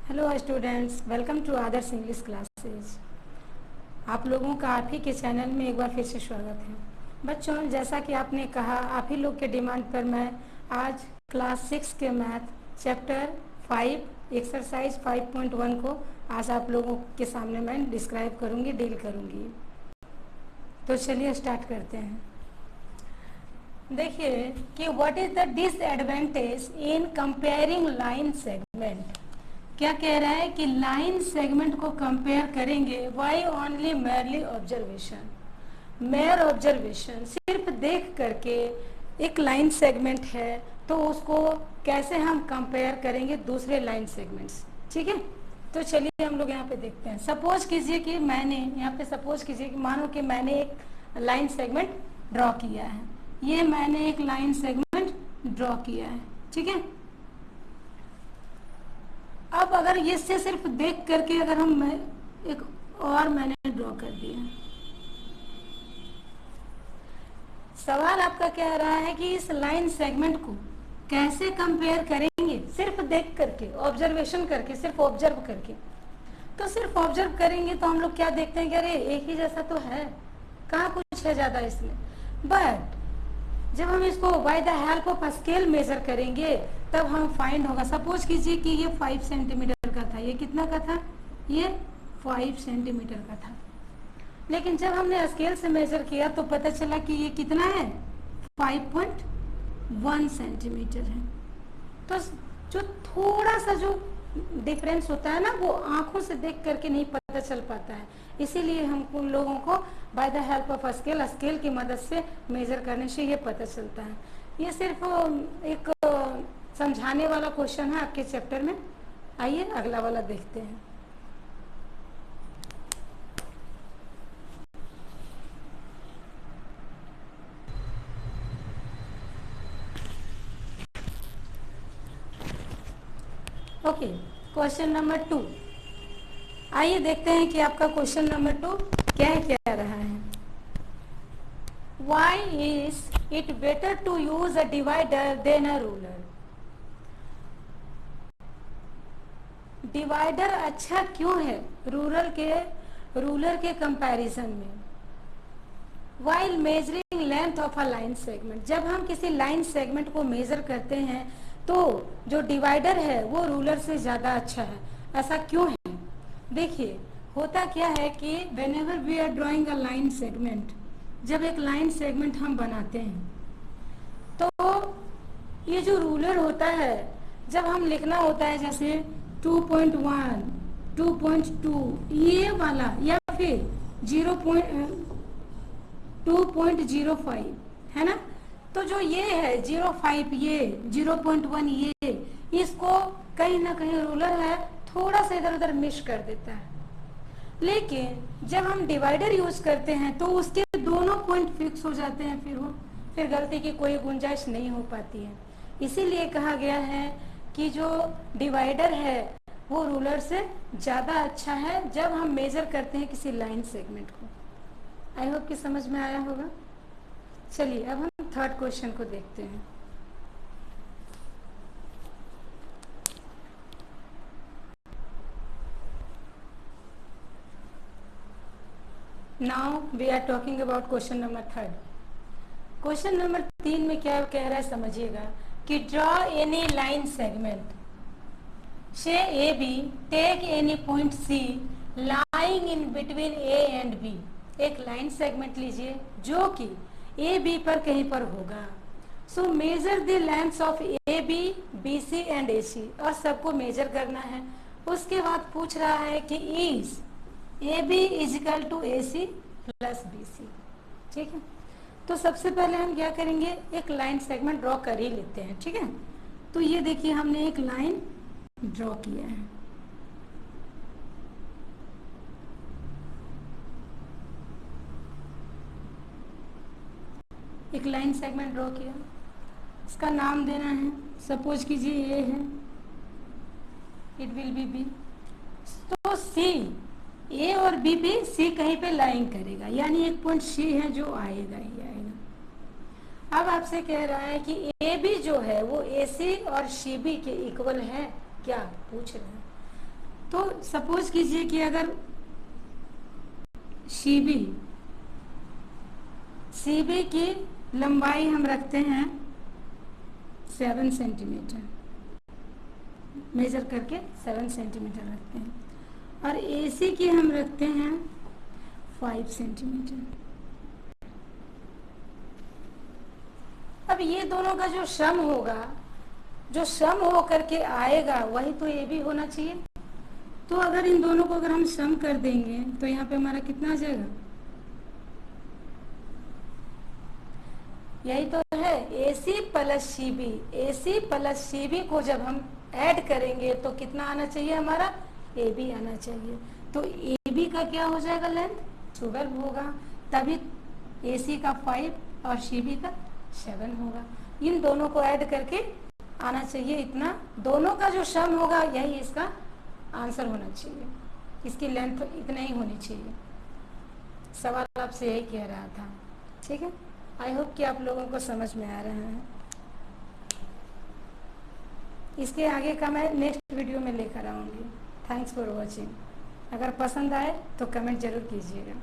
Hello students, welcome to Adarsh English classes. आप लोगों का आप ही के चैनल में एक बार फिर से स्वागत है। बच्चों, जैसा कि आपने कहा, आप ही लोग के डिमांड पर मैं आज क्लास 6 के मैथ चैप्टर 5 एक्सरसाइज 5.1 को आज आप लोगों के सामने मैं डिस्क्राइब करूंगी, डील करूंगी। तो चलिए स्टार्ट करते हैं। देखिए कि what is the disadvantage in comparing line segment. क्या कह रहा है कि लाइन सेगमेंट को कंपेयर करेंगे why only merely observation. Mere observation, सिर्फ देख करके एक लाइन सेगमेंट है तो उसको कैसे हम कंपेयर करेंगे दूसरे लाइन सेगमेंट से। ठीक है, तो चलिए हम लोग यहाँ पे देखते हैं। सपोज कीजिए कि मैंने यहाँ पे सपोज कीजिए कि मानो कि मैंने एक लाइन सेगमेंट ड्रॉ किया है। ये मैंने एक लाइन सेगमेंट ड्रॉ किया है। ठीक है, अब अगर इससे सिर्फ देख करके अगर हम एक और मैंने ड्रॉ कर दिया, सवाल आपका कह रहा है कि इस लाइन सेगमेंट को कैसे कंपेयर करेंगे सिर्फ देख करके, ऑब्जर्वेशन करके, सिर्फ ऑब्जर्व करके। तो सिर्फ ऑब्जर्व करेंगे तो हम लोग क्या देखते हैं कि अरे एक ही जैसा तो है, कहाँ कुछ है ज्यादा इसमें। बट जब हम इसको by the help of scale major करेंगे तब हम फाइंड होगा। सपोज कीजिए कि ये 5 सेंटीमीटर का था, ये कितना का था, ये 5 सेंटीमीटर का था। लेकिन जब हमने स्केल से मेजर किया तो पता चला कि ये कितना है, 5.1 सेंटीमीटर है। तो जो थोड़ा सा जो डिफरेंस होता है ना, वो आंखों से देख करके नहीं पता चल पाता है। इसीलिए हम लोगों को by the help of scale की मदद से मेजर करने से ये पता चलता है। ये सिर्फ एक समझाने वाला क्वेश्चन है आपके चैप्टर में। आइए अगला वाला देखते हैं। Okay, question number 2। आइए देखते हैं कि आपका क्वेश्चन नंबर 2 क्या कह रहा है। Why is it better to use a divider than a ruler? Divider अच्छा क्यों है रूलर के कंपैरिजन में। While measuring length of a line segment, जब हम किसी लाइन सेगमेंट को मेजर करते हैं तो जो डिवाइडर है वो रूलर से ज्यादा अच्छा है। ऐसा क्यों है? देखिए, होता क्या है कि whenever we are drawing a line segment, जब एक लाइन सेगमेंट हम बनाते हैं तो ये जो रूलर होता है, जब हम लिखना होता है जैसे 2.1, 2.2 ये वाला, या फिर 2.05 है ना, तो जो ये है 0.5, ये 0.1, ये इसको कहीं ना कहीं रूलर है थोड़ा सा इधर उधर मिस कर देता है। लेकिन जब हम डिवाइडर यूज करते हैं तो उसके दोनों पॉइंट फिक्स हो जाते हैं, फिर गलती की कोई गुंजाइश नहीं हो पाती है। इसीलिए कहा गया है कि जो डिवाइडर है वो रूलर से ज्यादा अच्छा है जब हम मेजर करते हैं किसी लाइन सेगमेंट को। आई होप कि समझ में आया होगा। चलिए अब हम थर्ड क्वेश्चन को देखते हैं। Now we are talking about question number 3। Question number 3 में क्या कह रहा है समझिएगा कि ड्रॉ एनी लाइन सेगमेंट से A B, take any point C lying in between A and B. एक लाइन सेगमेंट लीजिए जो कि ए बी पर कहीं पर होगा। So measure the lengths of A B, B C and A C, और सबको मेजर करना है। उसके बाद पूछ रहा है कि is A B is equal to A C plus B C. ठीक है, तो सबसे पहले हम क्या करेंगे, एक लाइन सेगमेंट ड्रॉ कर ही लेते हैं। ठीक है, तो ये देखिए हमने एक लाइन ड्रॉ किया है। एक लाइन सेगमेंट ड्रॉ किया, इसका नाम देना है। सपोज कीजिए ये है, इट विल बी बी। तो सी, ए और बी भी सी कहीं पे लाइन करेगा, यानी एक पॉइंट सी है जो आएगा ही आएगा। अब आपसे कह रहा है कि ए बी जो है वो ए सी और सी बी के इक्वल है क्या, पूछ रहे हैं। तो सपोज कीजिए कि अगर सीबी की लंबाई हम रखते हैं 7 सेंटीमीटर, मेजर करके 7 सेंटीमीटर रखते हैं, और एसी की हम रखते हैं 5 सेंटीमीटर। अब ये दोनों का जो सम होगा, जो सम हो करके आएगा वही तो ये भी होना चाहिए। तो अगर इन दोनों को अगर हम सम कर देंगे तो यहाँ पे हमारा कितना आ जाएगा, यही तो है AC plus CB. AC plus CB को जब हम ऐड करेंगे तो कितना आना चाहिए, हमारा AB आना चाहिए। तो AB का क्या हो जाएगा, लेंथ 12 होगा, तभी AC का 5 और CB का 7 होगा। इन दोनों को ऐड करके आना चाहिए इतना, दोनों का जो सम होगा यही इसका आंसर होना चाहिए। इसकी लेंथ इतना ही होनी चाहिए। सवाल आपसे यही कह रहा था, ठीक है। आई होप कि आप लोगों को समझ में आ रहा है। इसके आगे का मैं नेक्स्ट वीडियो में लेकर आऊँगी। Thanks for watching. अगर पसंद आए तो कमेंट जरूर कीजिएगा।